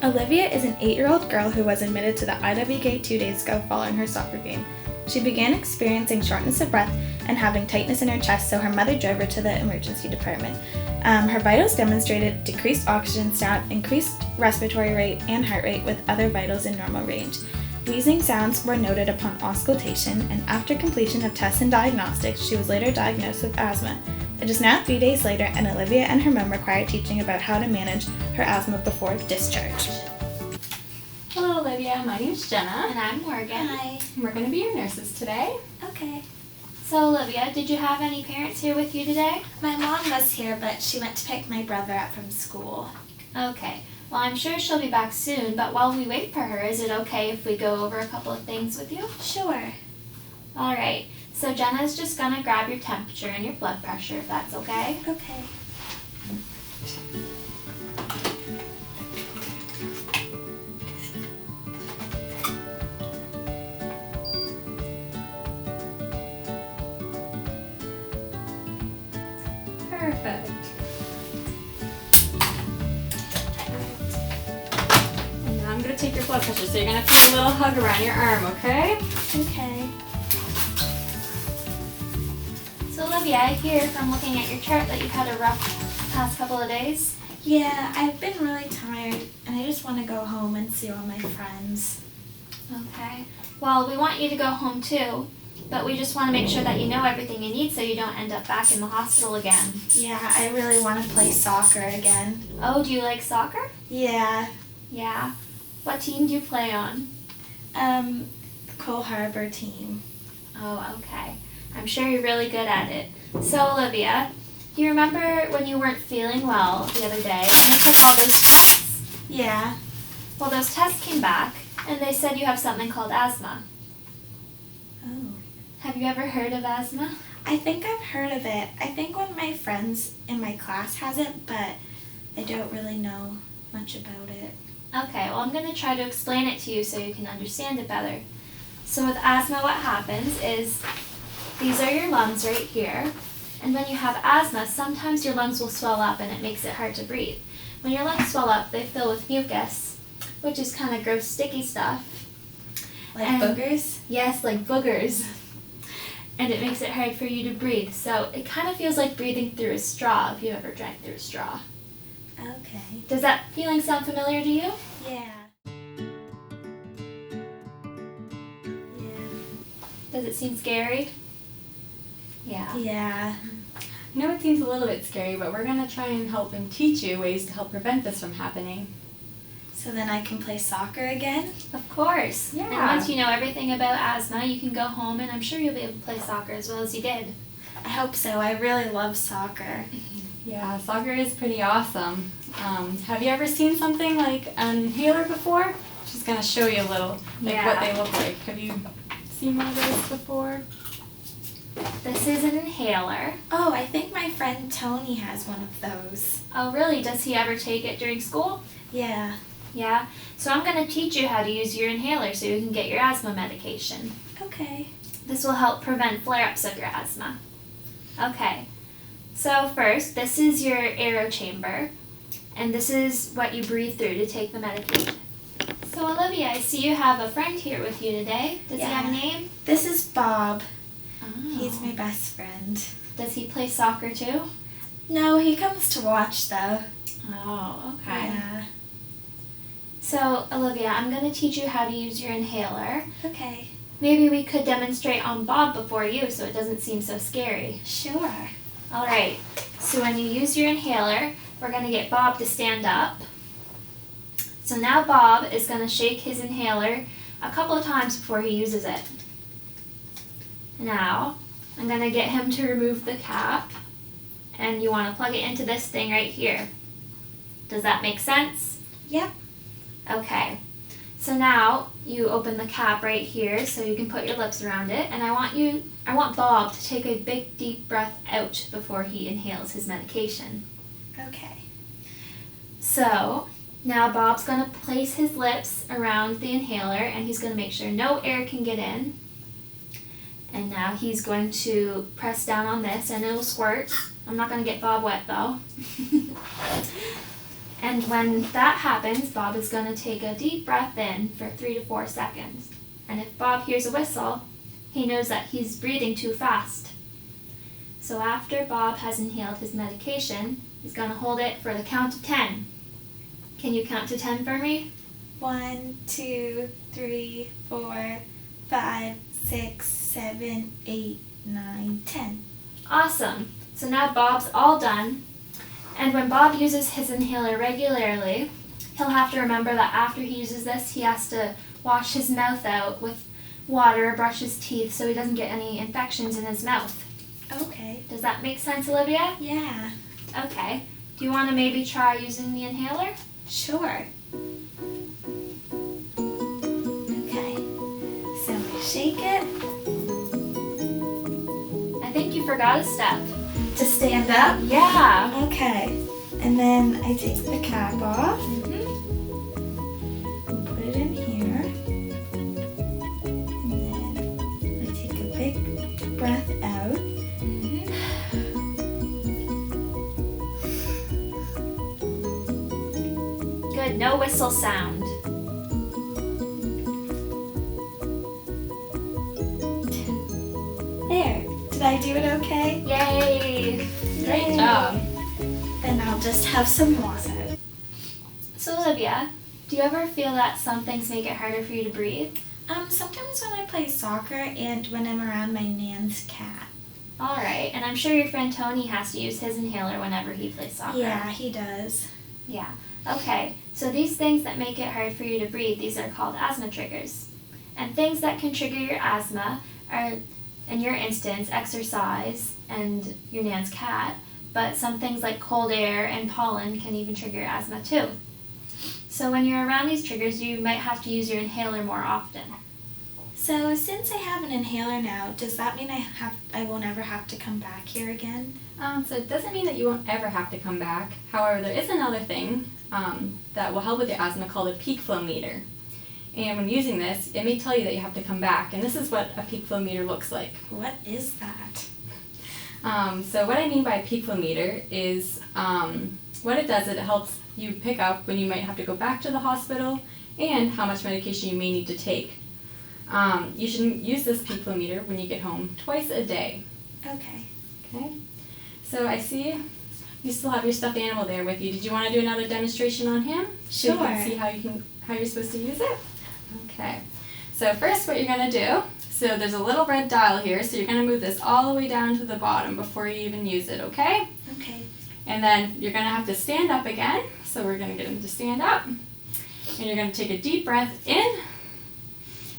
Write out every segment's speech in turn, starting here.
Olivia is an 8-year-old girl who was admitted to the IW Gate 2 days ago following her soccer game. She began experiencing shortness of breath and having tightness in her chest, so her mother drove her to the emergency department. Her vitals demonstrated decreased oxygen stat, increased respiratory rate, and heart rate, with other vitals in normal range. Wheezing sounds were noted upon auscultation, and after completion of tests and diagnostics, she was later diagnosed with asthma. It is now 3 days later, and Olivia and her mom require teaching about how to manage her asthma before discharge. Hello Olivia, my name's Jenna. And I'm Morgan. Hi. And we're going to be your nurses today. Okay. So Olivia, did you have any parents here with you today? My mom was here, but she went to pick my brother up from school. Okay. Well, I'm sure she'll be back soon, but while we wait for her, is it okay if we go over a couple of things with you? Sure. All right. So Jenna's just going to grab your temperature and your blood pressure, if that's okay. Okay. Perfect. And now I'm going to take your blood pressure, so you're going to feel a little hug around your arm, okay? Okay. So Olivia, I hear from looking at your chart that you've had a rough past couple of days. Yeah, I've been really tired, and I just want to go home and see all my friends. Okay. Well, we want you to go home too, but we just want to make sure that you know everything you need so you don't end up back in the hospital again. Yeah, I really want to play soccer again. Oh, do you like soccer? Yeah. Yeah. What team do you play on? Cole Harbor team. Oh, okay. I'm sure you're really good at it. So, Olivia, do you remember when you weren't feeling well the other day and they took all those tests? Yeah. Well, those tests came back and they said you have something called asthma. Oh. Have you ever heard of asthma? I think I've heard of it. I think one of my friends in my class has it, but I don't really know much about it. Okay, well, I'm going to try to explain it to you so you can understand it better. So with asthma, what happens is these are your lungs right here. And when you have asthma, sometimes your lungs will swell up and it makes it hard to breathe. When your lungs swell up, they fill with mucus, which is kind of gross, sticky stuff. Like And- boogers? Yes, like boogers. And it makes it hard for you to breathe. So it kind of feels like breathing through a straw if you ever drank through a straw. Okay. Does that feeling sound familiar to you? Yeah. Yeah. Does it seem scary? Yeah. Yeah. I know it seems a little bit scary, but we're going to try and help and teach you ways to help prevent this from happening. So then I can play soccer again? Of course. Yeah. And once you know everything about asthma, you can go home and I'm sure you'll be able to play soccer as well as you did. I hope so. I really love soccer. Yeah, soccer is pretty awesome. Have you ever seen something like an inhaler before? Just going to show you a little, like what they look like. Have you seen one of those before? This is an inhaler. Oh, I think my friend Tony has one of those. Oh, really? Does he ever take it during school? Yeah. Yeah. So I'm going to teach you how to use your inhaler so you can get your asthma medication. Okay. This will help prevent flare-ups of your asthma. Okay. So first, this is your aero chamber, and this is what you breathe through to take the medication. So Olivia, I see you have a friend here with you today. Does he have a Yeah. name? This is Bob. Oh. He's my best friend. Does he play soccer too? No, he comes to watch though. Oh, okay. Yeah. So Olivia, I'm going to teach you how to use your inhaler. Okay. Maybe we could demonstrate on Bob before you so it doesn't seem so scary. Sure. All right. So when you use your inhaler, we're going to get Bob to stand up. So now Bob is going to shake his inhaler a couple of times before he uses it. Now, I'm going to get him to remove the cap, and you want to plug it into this thing right here. Does that make sense? Yep. Okay. So now you open the cap right here so you can put your lips around it, and I want Bob to take a big deep breath out before he inhales his medication. Okay. So now Bob's going to place his lips around the inhaler and he's going to make sure no air can get in. And now he's going to press down on this and it'll squirt. I'm not going to get Bob wet though. And when that happens, Bob is going to take a deep breath in for 3 to 4 seconds. And if Bob hears a whistle, he knows that he's breathing too fast. So after Bob has inhaled his medication, he's going to hold it for the count of 10. Can you count to 10 for me? 1, 2, 3, 4, 5, 6, 7, 8, 9, 10. Awesome. So now Bob's all done. And when Bob uses his inhaler regularly, he'll have to remember that after he uses this, he has to wash his mouth out with water, brush his teeth so he doesn't get any infections in his mouth. Okay. Does that make sense, Olivia? Yeah. Okay. Do you want to maybe try using the inhaler? Sure. Okay. So I shake it. I think you forgot a step. To stand up? Yeah. Okay. And then I take the cap off. Mhm. And put it in here. And then I take a big breath out. Good. No whistle sound. There. Did I do it okay? Yay. Great Yay. job. Then I'll just have some water. So Olivia, do you ever feel that some things make it harder for you to breathe? Sometimes when I play soccer and when I'm around my nan's cat. All right. And I'm sure your friend Tony has to use his inhaler whenever he plays soccer. Yeah, he does. Yeah. Okay. So these things that make it hard for you to breathe, these are called asthma triggers. And things that can trigger your asthma are, in your instance, exercise and your nan's cat. But some things like cold air and pollen can even trigger your asthma too. So when you're around these triggers, you might have to use your inhaler more often. So since I have an inhaler now, does that mean I won't ever have to come back here again? So it doesn't mean that you won't ever have to come back. However, there is another thing that will help with your asthma called a peak flow meter. And when using this, it may tell you that you have to come back. And this is what a peak flow meter looks like. What is that? So what I mean by a peak flow meter is what it does is it helps you pick up when you might have to go back to the hospital and how much medication you may need to take. You should use this peak flow meter when you get home twice a day. Okay. Okay. So I see you still have your stuffed animal there with you. Did you want to do another demonstration on him? So you can Sure. see how you're supposed to use it? Okay. So first what you're going to do, so there's a little red dial here, so you're going to move this all the way down to the bottom before you even use it, okay? Okay. And then you're going to have to stand up again. So we're going to get him to stand up. And you're going to take a deep breath in.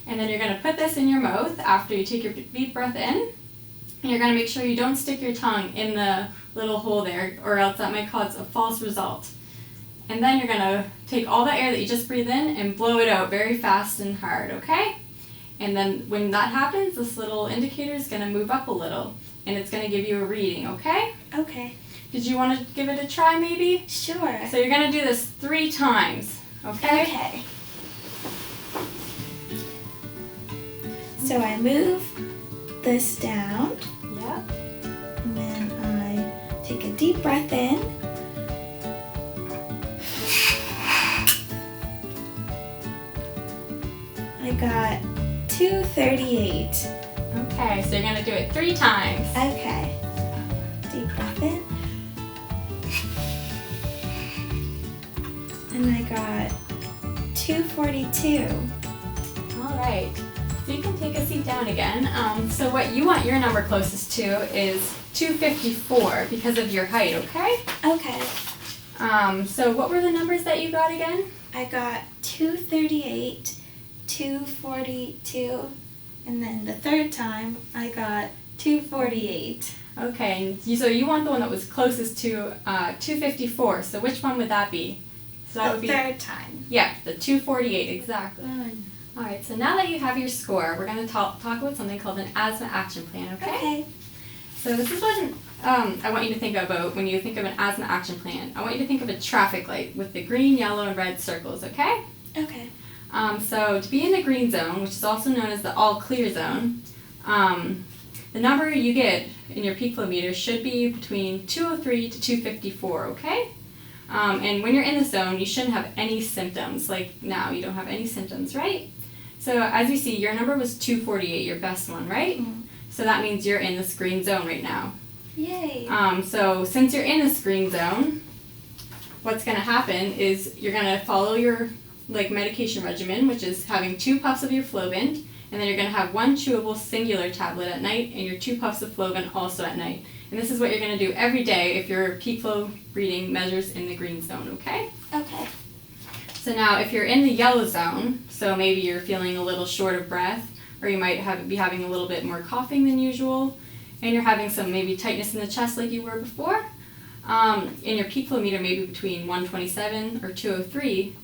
And then you're going to put this in your mouth after you take your deep breath in. And you're going to make sure you don't stick your tongue in the little hole there, or else that might cause a false result. And then you're going to take all the air that you just breathed in and blow it out very fast and hard, okay? And then when that happens, this little indicator is going to move up a little, and it's going to give you a reading, okay? Okay. Did you want to give it a try maybe? Sure. So you're going to do this 3 times, okay? Okay. So I move this down, Yep. and then I take a deep breath in. I got 238. Okay, so you're going to do it 3 times. Okay. Deep breath in. And I got 242. All right. So you can take a seat down again. So what you want your number closest to is 254 because of your height, okay? Okay. So what were the numbers that you got again? I got 238, 242, and then the third time I got 248. Okay, so you want the one that was closest to 254. So which one would that be? So that The would be third time. Yeah, the 248 exactly. All right, so now that you have your score, we're going to talk about something called an asthma action plan, okay? Okay. So this is what I want you to think about when you think of an asthma action plan. I want you to think of a traffic light with the green, yellow, and red circles, okay? Okay. So to be in the green zone, which is also known as the all clear zone, the number you get in your peak flow meter should be between 203 to 254, okay? And when you're in the zone, you shouldn't have any symptoms. Like now, you don't have any symptoms, right? So as you see, your number was 248, your best one, right? Mm. So that means you're in this green zone right now. Yay. So since you're in this green zone, what's going to happen is you're going to follow your medication regimen, which is having 2 puffs of your Flovent, and then you're going to have 1 chewable singular tablet at night and your 2 puffs of Flovent also at night. And this is what you're going to do every day if your peak flow reading measures in the green zone, okay? Okay. So now if you're in the yellow zone, so maybe you're feeling a little short of breath, or you might be having a little bit more coughing than usual, and you're having some maybe tightness in the chest like you were before, and your peak flow meter maybe between 127 or 203,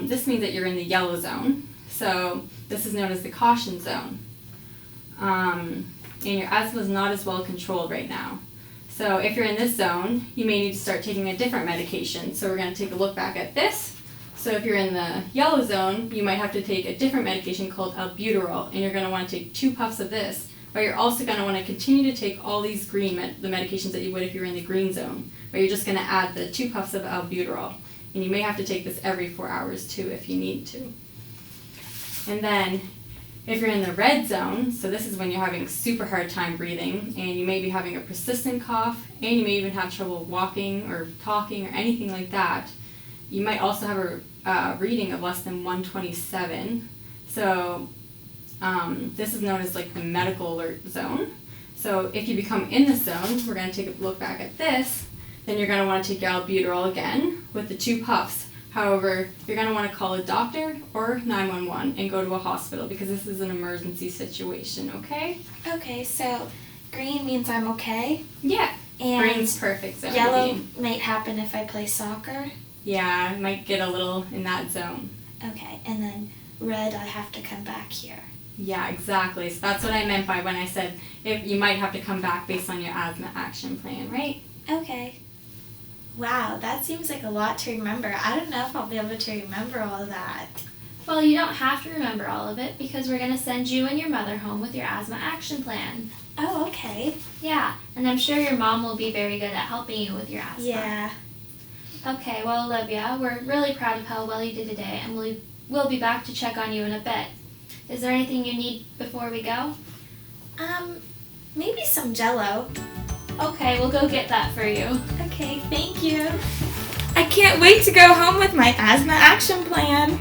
this means that you're in the yellow zone. So this is known as the caution zone. And your asthma is not as well controlled right now. So if you're in this zone, you may need to start taking a different medication. So we're going to take a look back at this. So if you're in the yellow zone, you might have to take a different medication called albuterol, and you're going to want to take 2 puffs of this. But you're also going to want to continue to take all these the medications that you would if you were in the green zone. But you're just going to add the 2 puffs of albuterol. And you may have to take this every 4 hours too if you need to. And then if you're in the red zone, so this is when you're having super hard time breathing, and you may be having a persistent cough, and you may even have trouble walking or talking or anything like that. You might also have a reading of less than 127. So this is known as the medical alert zone. So if you become in this zone, we're going to take a look back at this, then you're going to want to take your albuterol again with the 2 puffs. However, you're going to want to call a doctor or 911 and go to a hospital because this is an emergency situation, okay? Okay, so green means I'm okay. Yeah. And Green's perfect zone. yellow to be. might happen if I play soccer. Yeah, it might get a little in that zone. Okay, and then red, I have to come back here. Yeah, exactly. So that's what I meant by when I said if you might have to come back based on your asthma action plan, right? Okay. Wow, that seems like a lot to remember. I don't know if I'll be able to remember all of that. Well, you don't have to remember all of it because we're going to send you and your mother home with your asthma action plan. Oh, okay. Yeah, and I'm sure your mom will be very good at helping you with your asthma. Yeah. Okay, well, Olivia, we're really proud of how well you did today, and we'll be back to check on you in a bit. Is there anything you need before we go? Maybe some Jell-O. Okay, we'll go get that for you. Okay, thank you. I can't wait to go home with my asthma action plan.